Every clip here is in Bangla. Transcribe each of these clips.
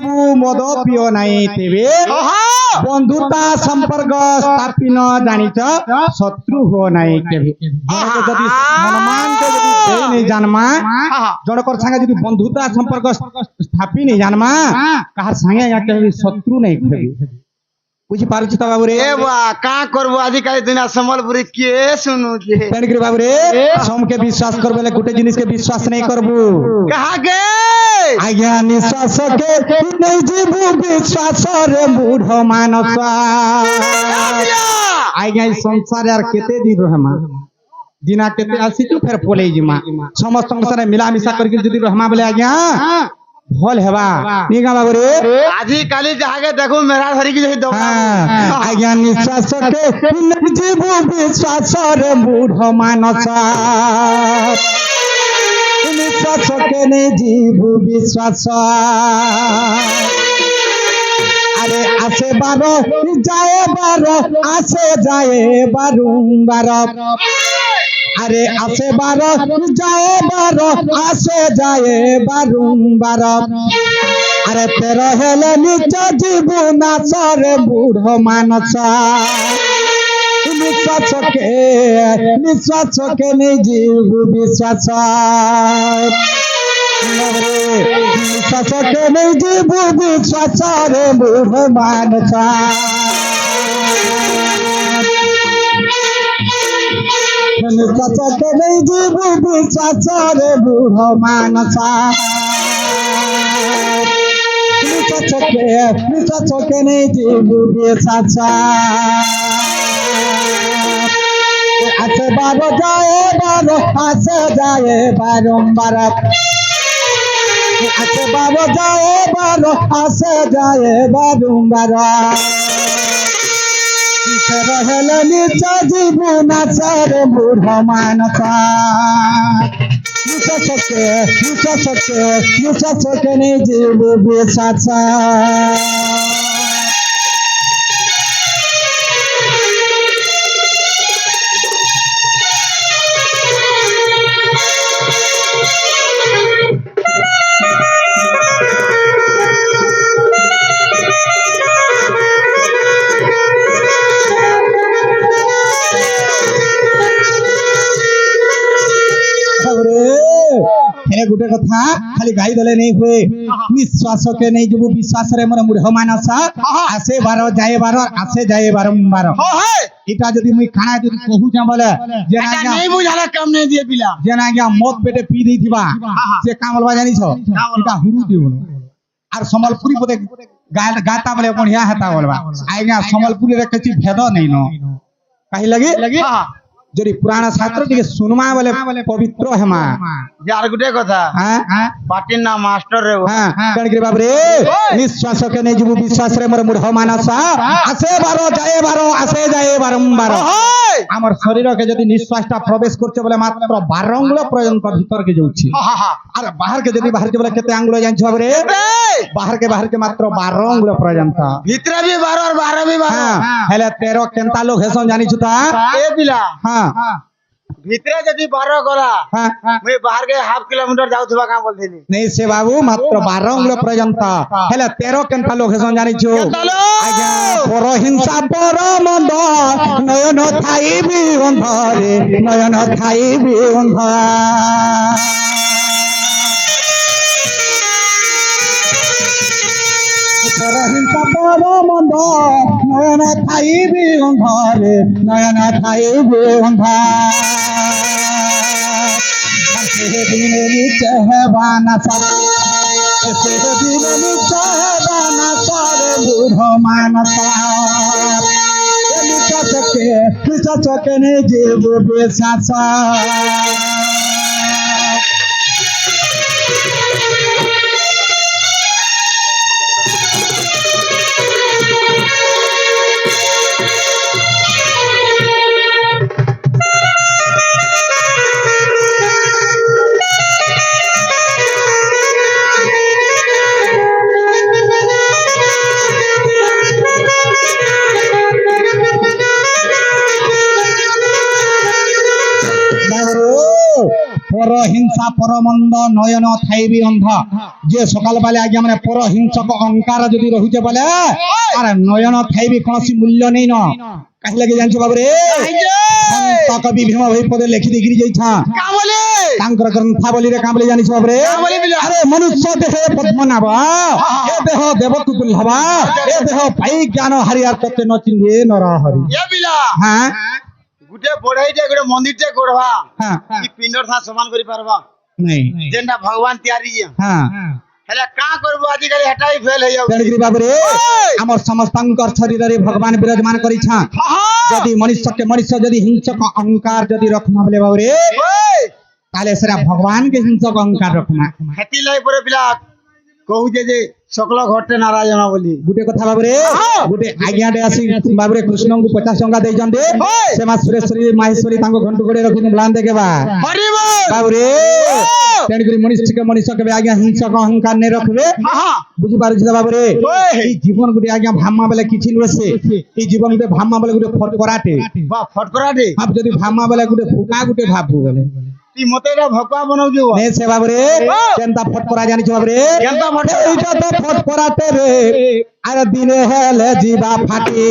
বাবু মদ পিও নাই তেবে বন্ধুতা সম্পর্ক স্থাপিন জানিছ শত্রু হো নাই কেবে যদি হনুমানকে যদি দেই নাই জানমা জনকর সাঙ্গে যদি বন্ধুতা সম্পর্ক স্থাপি নাই জানমা কাহার সাঙ্গে কেবে শত্রু নাই কেবে বুঝি পারছি তো বাবু রে এ বা কা করবো আজকাল দুনিয়া সম্বলপুরে কে শুনুছে তেণুকরি বাবু রে সমকে বিশ্বাস করবে গোটে জিনিসকে বিশ্বাস নেই করবু কাহাকে আজ্ঞা নিঃশ্বাসকে নেই জীবু বিশ্বাস রে মূঢ় মানস আজ্ঞা এই সংসারে আর কেতে দিন রহমা দিনা কেতে আসিছু ফের পলেই জিমা সমস্ত সাথে মিলামিশা করিকি যদি রহমা বলে আজ্ঞা ভল হেবা নিগা বাবু রে আজকাল যাহাকে দেখো মেরা ধরিকি যাই দোকান আজ্ঞা নিঃশ্বাসকে নেই জীবু বিশ্বাস রে মূঢ় মানস নিঃশ্বাসকে নেই জীবু বিশ্বাস আরে আসে বারো যায় বারো আসে যায় বারুম্বার আরে আসে বারো যায় বারো আসে যায় বারুম্বার আরে তের হেলে নিচ জীবু নাচরে বুড় মানস নিঃশ্বাসকে নেই জীবু বিশ্বাস নিঃশ্বাসকে নেই জীবু বিশ্বাস রে বুড় মানস নিঃশ্বাসকে নেই জীবু বিশ্বাস রে বুড় মানস নিঃশ্বাসকে নেই জীবু বিশ্বাস আসে বারো যায় বারো আসে যায় বারম্বার আসে বারো যায় বারো আসে যায় বারম্বার রহলে নিচ জীবন আছে মূঢ় মানস নিঃশ্বাসকে নেই জীবু বিশ্বাস গোটে কথা খালি গাই দলে নেই হুয়ে নিঃশ্বাসকে নেই যুব বিশ্বাসরে মনে মূঢ় মানস আসে বারো যায় বারো আসে যায় বারম্বার এটা যদি মুই খানা যদি কহু যা বলে যে না নেই বুঝালে কাম নেই দিয়ে পিলা যে না আজ্ঞা মদ পেটে পি দেইথিবা সে কাম বলবা জানিছ এটা হুরু দিব আর সম্বলপুরি পদে গাতা বলে বঢ়িয়া হেতা বলবা আজ্ঞা সম্বলপুরি রে কিছু ভেদ নেই ন কাহি লাগি যদি পুরাণ শাস্ত্র টিকে শুনমা বলে পবিত্র হেমা যার গুটে কথা পাটির না মাস্টার রে কণকি বাবরে নিঃশ্বাসকে নেই জীবু বিশ্বাস রে মোর মূঢ় মানস আসে বারো যায় বারো আসে যায় বারম্বার আমার শরীরকে যদি নিঃশ্বাসটা প্রবেশ করছে বলে মাত্র 12 আঙ্গুল পর্যন্ত ভিতরকে যাচ্ছে আর বাহারকে যদি বাহারকে বলে কেতে আঙ্গুল জানছ বাবরে বাহারকে মাত্র 12 আঙ্গুল পর্যন্ত ভিতরে भी 12 और 12 भी 12 হেলে 13 কেনতা লোক হেসন জানিছ তা এ পিলা হ্যাঁ ভিতরে যদি 12 গলা মই বাহার কে হাফ কিলোমিটার যাউথবা কা বলথিনি नहीं से बाबू मात्र 12 अंगुल पर्यंत हेले 13 केनता लोक हेसन जानिछु आज्ञा पर हिंसा पर मंद नयन थाई भी अंधरे नयन थाई भी अंध पर हिंसा पर मंद नयन थाई भी अंधरे नयन थाई भी अंध दिन चहबाना सर दिन चहबाना सर बूढ़ मानस चके ने जीव बेसास হিংসা পরমন্দ নয়ন থাইবি অন্ধ যে সকাল বেলা আজ্ঞা মানে পর হিংসক অহংকার যদি রহুছে বলে আর নয়ন থাইবি কোনসি মূল্য নেই ন কাহি লাগে জানছো বাবুরে সন্ত কবি ভীম ভৈ পদে লেখি দেখিরি যাইছা কা বলে তাঙ্কর গ্রন্থাবলীরে কাঁ বলে জানিছ বাবুরে বলে বিলা? আরে মনুষ্য দেহে পদ্মনাভ এ দেহ দেবকুতুল হবা এ দেহ পাই জ্ঞান হারিয়ার তত্ত্বে ন চিহ্নে নরহরি এ বিলা হ্যাঁ গুটে বড়াইতে গুটে মন্দিরতে গড়বা হ্যাঁ কি পিণ্ডর সা সমান করি পারবা নেই যেটা ভগবান তৈয়ারি হ্যাঁ হেলে কা করবো আজিকালি হেটাই ফেল হয়ে যাଉଛି তেণুকରି বাবুরে আমার সমস্তঙ্কর শরীরে ভগবান বিরাজমান করিছা যদি মনুষ্যকে মনুষ্য যদি হিংসক অহংকার যদি রখমা বলে বাবুরে তাহলে সেটা ভগবানকে হিংসক অহংকার রখমা হেতি লাই পরে পিলা কহুছে যে সকল ঘটে নারায়ণ বলি গুটে কথা বাবুরে গুটে আজ্ঞাটে আসি বাবুরে কৃষ্ণଙ୍କୁ 50 ଟଙ୍କା ଦେଇଛନ୍ତି ସେମା ସୁରେଶ୍ୱରୀ ମାହେଶ୍ୱରୀ ତାଙ୍କ ଘଣ୍ଟୁ ଗୋଡେ ରଖିକି ବୁଲାନ୍ ଦେଖେବା হরিব ବାବୁରେ ତେଣୁକରି ମଣିଷକେ ମଣିଷ କେବେ ଆଜ୍ଞା ହିଂସକ ଅହଙ୍କାର ନେଇ ରଖିବେ ବୁଝିପାରୁଛି ତ ବାବୁରେ এই জীবন গুটে আজ্ঞা ভামা বেলে কিছু নুহে সে এই জীবন গুটে ভামা বেলে গুটে ফটকরাটে বা ফটকরাটে ভাব যদি ভামা বেলে গুটে ফুকা গুটে ভাবু বেলে তুই মতে এটা ভকুয়া বনাউଛୁ নে সে বাবুরে কেনতা ফটকরা জানিছ বাবুরে কেনতা ফটকরা? এইটা তো ফটকরাটে রে আর দিনে হেলে জিবা ফাটি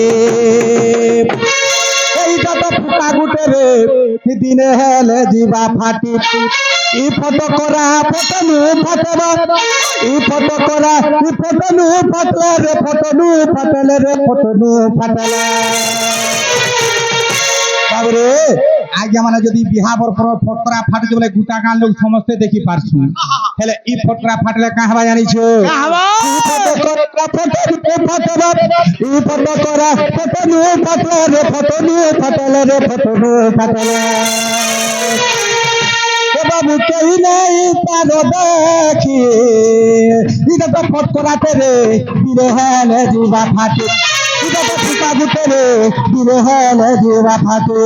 এইটা তো ফুকা গুটে রে দিনে হেলে জিবা ফাটি ই ফটকরা ফটনু ফটবা ই ফটকরা ই ফটনু ফটলে রে ফটনু ফটলে রে ফটনু ফটলে বাবুরে আজ্ঞা মানে যদি বিহা বরপর ফটকরা ফাটুছে বলে গুটা গান লোক সমস্তে দেখি পারছু হেলে ই ফটকরা ফাটলে কাঁ হবা জানিছো ই ফটকরা ফটবা ই ফটকরা ফটনু ফটলে রে ফটনু ফটলে রে ফটনু ফটলে বাবু কেই নাই তার দেখি এটা তো ফটকরাতে রে দিলে হেলে জিবা ফাটে এটা তো ফুকা গুটে রে দিলে হেলে জিবা ফাটে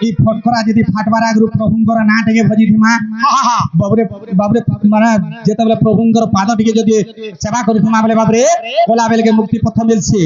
এই ফটকরা যদি ফাটবার আগে প্রভুঙ্কর না টেকে ভজিথিমা বাবুরে বাবুরে মানে যেতবেলে প্রভুঙ্কর পাদ টিকে যদি সেবা করিথিমা বলে বাবুরে কোলা বেলকে মুক্তি পথ মিলছে